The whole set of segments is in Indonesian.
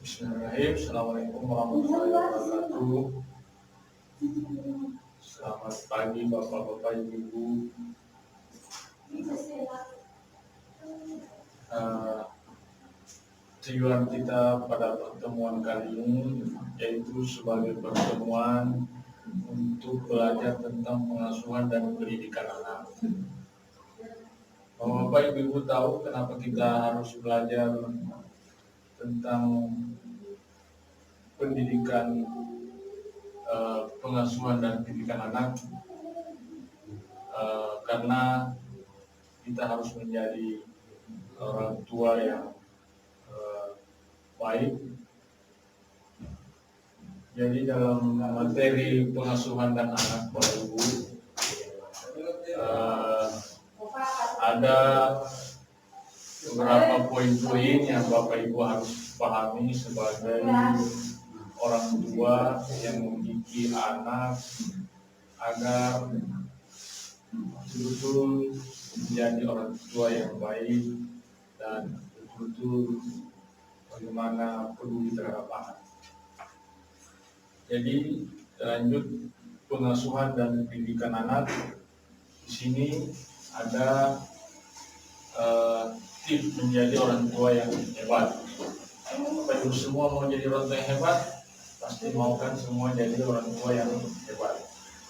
Bismillahirrahmanirrahim. Assalamualaikum warahmatullahi wabarakatuh. Selamat pagi Bapak-Bapak, Ibu-Ibu. Eh, Tujuan kita pada pertemuan kali ini yaitu sebagai pertemuan untuk belajar tentang pengasuhan dan pendidikan anak. Bapak Ibu tahu kenapa kita harus belajar tentang pendidikan, pengasuhan dan pendidikan anak? Karena kita harus menjadi orang tua yang baik. Jadi dalam materi pengasuhan dan anak Bapak Ibu, ada beberapa poin-poin yang Bapak Ibu harus pahami sebagai orang tua yang memiliki anak agar betul-betul menjadi orang tua yang baik dan betul-betul bagaimana peduli terhadap anak. Jadi lanjut pengasuhan dan pendidikan anak, di sini ada tips menjadi orang tua yang hebat. Bapak semua mau jadi orang tua yang hebat, pasti mau kan semua jadi orang tua yang hebat.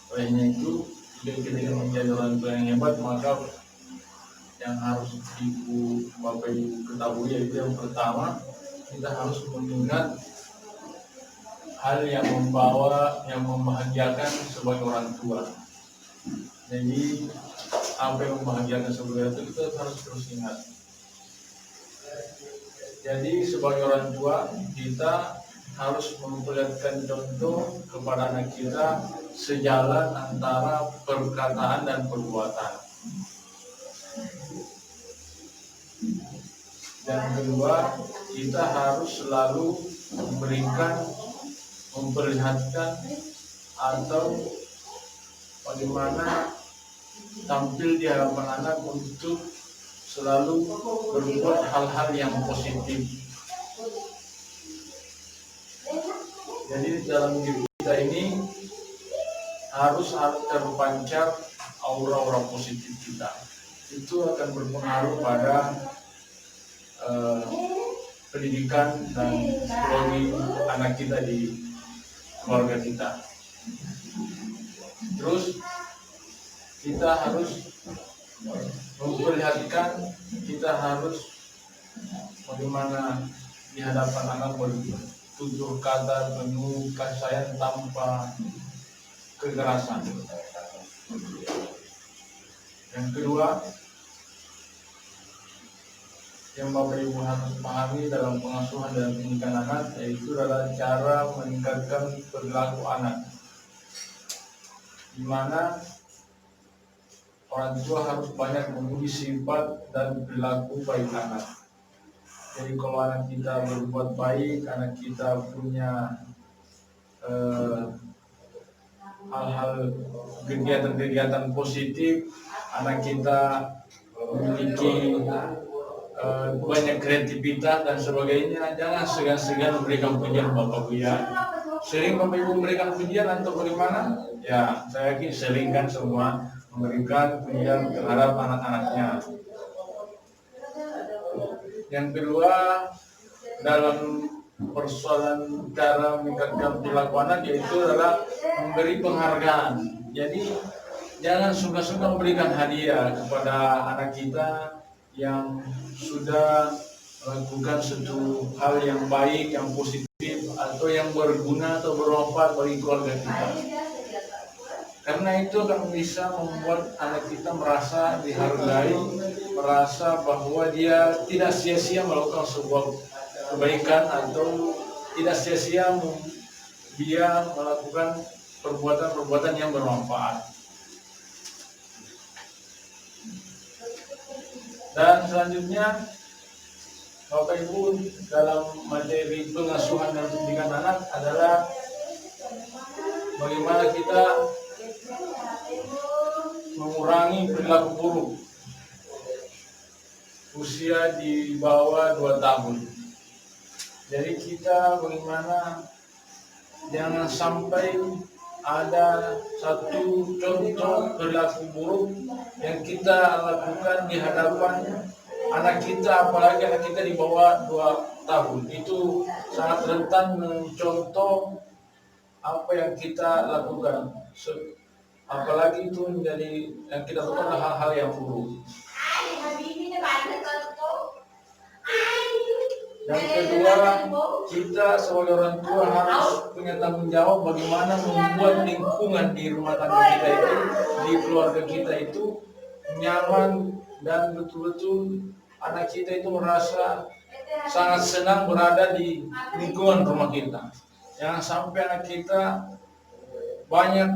Olehnya itu, jika kita ingin menjadi orang tua yang hebat, maka yang harus Bapak Ibu ketahui yaitu yang pertama, kita harus mengingat hal yang membahagiakan sebagai orang tua. Jadi apa yang membahagiakan sebagai orang tua kita harus terus ingat. Jadi sebagai orang tua kita harus memperlihatkan contoh kepada anak kita sejalan antara perkataan dan perbuatan. Dan kedua, kita harus selalu memperlihatkan atau bagaimana tampil di hadapan anak untuk selalu berbuat hal-hal yang positif. Jadi dalam diri kita ini harus terpancar aura-aura positif kita. Itu akan berpengaruh pada pendidikan dan psikologi anak kita di keluarga kita. Terus kita harus memperlihatkan, kita harus bagaimana di hadapan anak bertutur kata penuh kasih sayang tanpa kekerasan. Yang kedua, yang Bapak Ibu harus pahami dalam pengasuhan dan pendidikan anak yaitu adalah cara meningkatkan perilaku anak, di mana orang tua harus banyak memuji sifat dan perilaku baik anak. Jadi kalau anak kita berbuat baik, anak kita punya hal-hal kegiatan-kegiatan positif, anak kita memiliki banyak kreativitas dan sebagainya, jangan segan-segan memberikan pujian Bapak Ibu ya. Sering Bapak Ibu memberikan pujian atau bagaimana? Ya, saya yakin sering kan semua memberikan pujian terhadap anak-anaknya. Yang kedua, dalam persoalan cara meningkatkan perilaku anak yaitu adalah memberi penghargaan. Jadi jangan suka-suka memberikan hadiah kepada anak kita yang sudah melakukan suatu hal yang baik, yang positif, atau yang berguna atau bermanfaat bagi keluarga kita. Karena itu akan bisa membuat anak kita merasa dihargai, merasa bahwa dia tidak sia-sia melakukan sebuah kebaikan atau tidak sia-sia dia melakukan perbuatan-perbuatan yang bermanfaat. Dan selanjutnya, Bapak Ibu, dalam materi pengasuhan dan pendidikan anak adalah bagaimana kita mengurangi perilaku buruk usia di bawah 2 tahun. Jadi kita bagaimana jangan sampai ada satu contoh perilaku buruk yang kita lakukan di hadapan anak kita, apalagi anak kita di bawah 2 tahun. Itu sangat rentan mencontoh apa yang kita lakukan. Apalagi itu menjadi yang kita lakukan adalah hal-hal yang buruk. Yang kedua, kita sebagai orang tua harus punya tanggung jawab bagaimana membuat lingkungan di rumah tangga kita itu, di keluarga kita itu nyaman dan betul-betul anak kita itu merasa sangat senang berada di lingkungan rumah kita. Jangan sampai anak kita banyak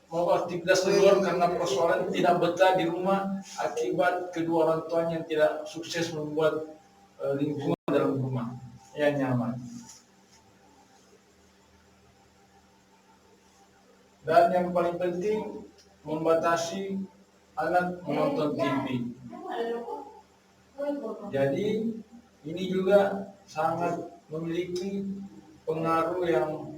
mau aktivitas di luar karena persoalan tidak betah di rumah akibat kedua orang tuanya yang tidak sukses membuat lingkungan dalam rumah yang nyaman. Dan yang paling penting, membatasi anak menonton TV. Jadi ini juga sangat memiliki pengaruh yang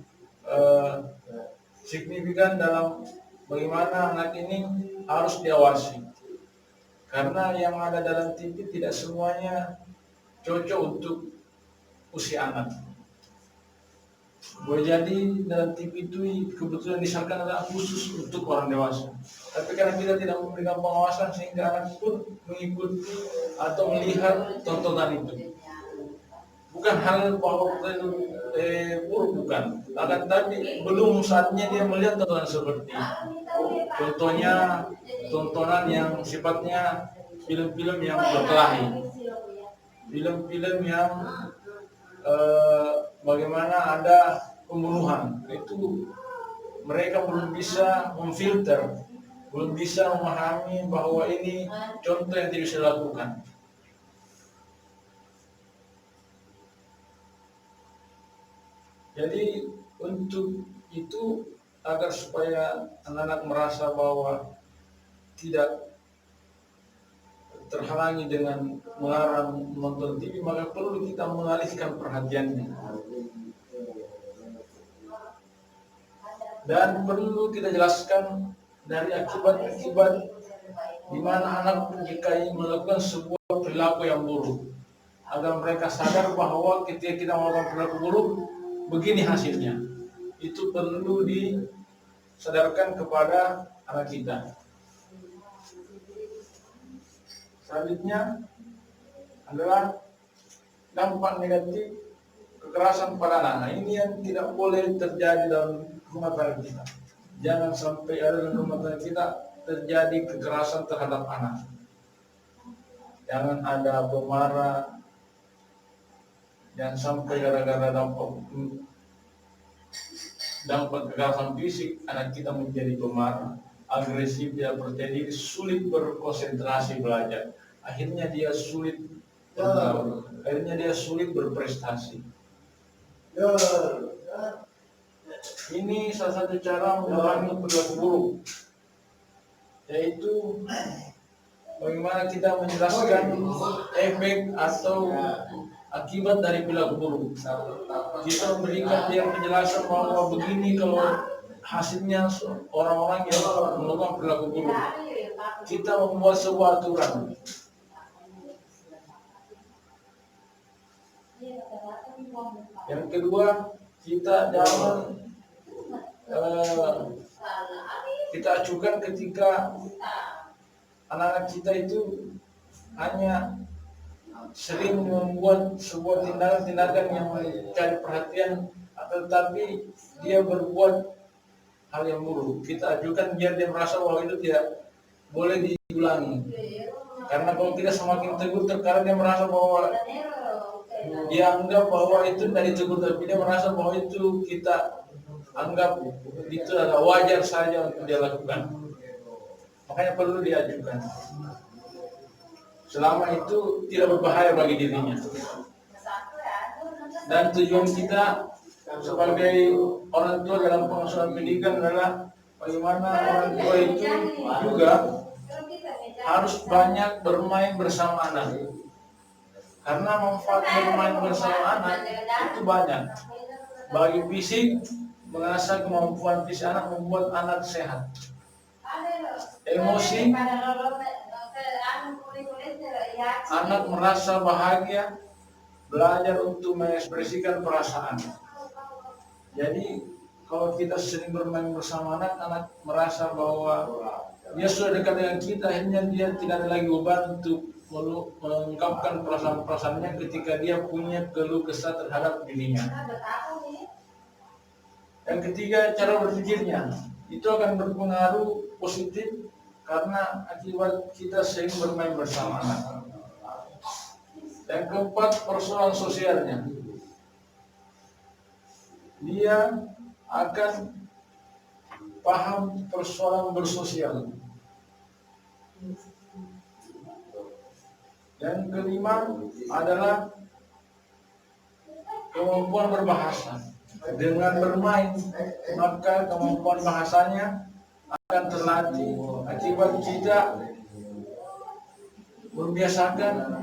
signifikan dalam bagaimana anak ini harus diawasi. Karena yang ada dalam TV tidak semuanya cocok untuk usia anak. Boleh jadi dalam TV itu kebetulan disahkan adalah khusus untuk orang dewasa. Tapi karena kita tidak memberikan pengawasan sehingga anak pun mengikuti atau melihat tontonan itu. Bukan hal bahwa buruk, bukan. Akan tapi belum saatnya dia melihat tontonan seperti itu. Contohnya tontonan yang sifatnya film-film yang berkelahi. Film-film yang bagaimana ada pembunuhan, itu mereka belum bisa memfilter, belum bisa memahami bahwa ini contoh yang tidak bisa dilakukan. Jadi untuk itu, agar supaya anak-anak merasa bahwa tidak terhalangi dengan melarang menonton TV, maka perlu kita mengalihkan perhatiannya. Dan perlu kita jelaskan dari akibat-akibat di mana anak jika melakukan sebuah perilaku yang buruk, agar mereka sadar bahwa ketika kita melakukan perilaku buruk, begini hasilnya. Itu perlu disadarkan kepada anak kita. Selanjutnya adalah dampak negatif kekerasan pada anak. Ini yang tidak boleh terjadi dalam rumah tangga kita. Jangan sampai ada dalam rumah tangga kita terjadi kekerasan terhadap anak. Jangan ada pemarah. Jangan sampai gara-gara dampak kekerasan fisik anak kita menjadi pemarah, agresif, dia berjadi sulit berkonsentrasi belajar. Akhirnya dia sulit berprestasi. Ini salah satu cara mengurangi perilaku buruk, yaitu bagaimana kita menjelaskan efek atau akibat dari perilaku buruk. Kita memberikan dia penjelasan bahwa begini kalau hasilnya orang-orang yang melakukan perilaku buruk. Kita membuat sebuah aturan. Yang kedua, kita jangan kita acukan ketika anak-anak kita itu hanya sering membuat sebuah tindakan-tindakan yang mencari perhatian, tetapi dia berbuat hal yang buruk. Kita ajukan biar dia merasa bahwa itu tidak boleh diulangi. Karena kalau kita semakin tegur, terkadang dia merasa bahwa dia anggap bahwa itu dari tegur, tapi dia merasa bahwa itu kita anggap itu adalah wajar saja untuk dia lakukan. Makanya perlu diajukan. Selama itu tidak berbahaya bagi dirinya. Dan tujuan kita sebagai orang tua dalam pengasuhan pendidikan adalah bagaimana orang tua itu juga harus banyak bermain bersama anak. Karena manfaat bermain bersama anak itu banyak. Bagi fisik, mengasah kemampuan fisik anak, membuat anak sehat. Emosi, anak merasa bahagia, belajar untuk mengekspresikan perasaan. Jadi kalau kita sering bermain bersama anak, anak merasa bahwa dia sudah dekat dengan kita, akhirnya dia tidak ada lagi beban untuk mengungkapkan perasaan-perasaannya ketika dia punya keluh kesah terhadap dirinya. Yang ketiga, cara berpikirnya itu akan berpengaruh positif karena akibat kita sering bermain bersama anak. Yang keempat, persoalan sosialnya. Dia akan paham persoalan bersosial. Yang kelima adalah kemampuan berbahasa. Dengan bermain, maka kemampuan bahasanya akan terlatih. Akibat kita membiasakan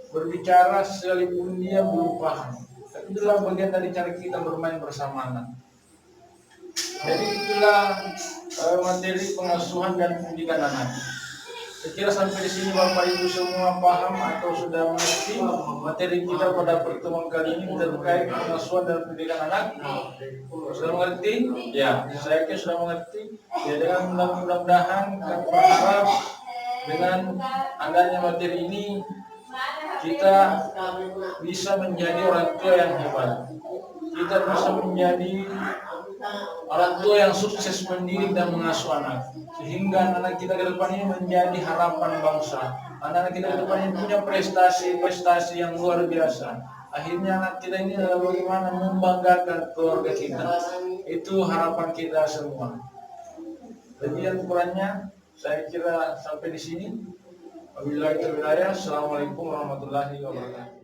berbicara sekalipun dia belum paham. Itulah bagian dari cara kita bermain bersama anak. Jadi itulah materi pengasuhan dan pendidikan anak. Saya kira sampai di sini Bapak Ibu semua paham atau sudah mengerti materi kita pada pertemuan kali ini terkait pengasuhan dan pendidikan anak. Sudah mengerti? Ya, saya kira sudah mengerti. Ya, dengan mudah-mudahan kami berharap dengan adanya materi ini kita bisa menjadi orang tua yang hebat. Kita bisa menjadi orang tua yang sukses mendidik dan mengasuh anak, sehingga anak kita ke depan ini menjadi harapan bangsa. Anak kita ke depan ini punya prestasi-prestasi yang luar biasa. Akhirnya anak kita ini adalah bagaimana membanggakan keluarga kita. Itu harapan kita semua. Bagian kurangnya saya kira sampai di sini. Wabillahi taufiq. Assalamualaikum warahmatullahi wabarakatuh.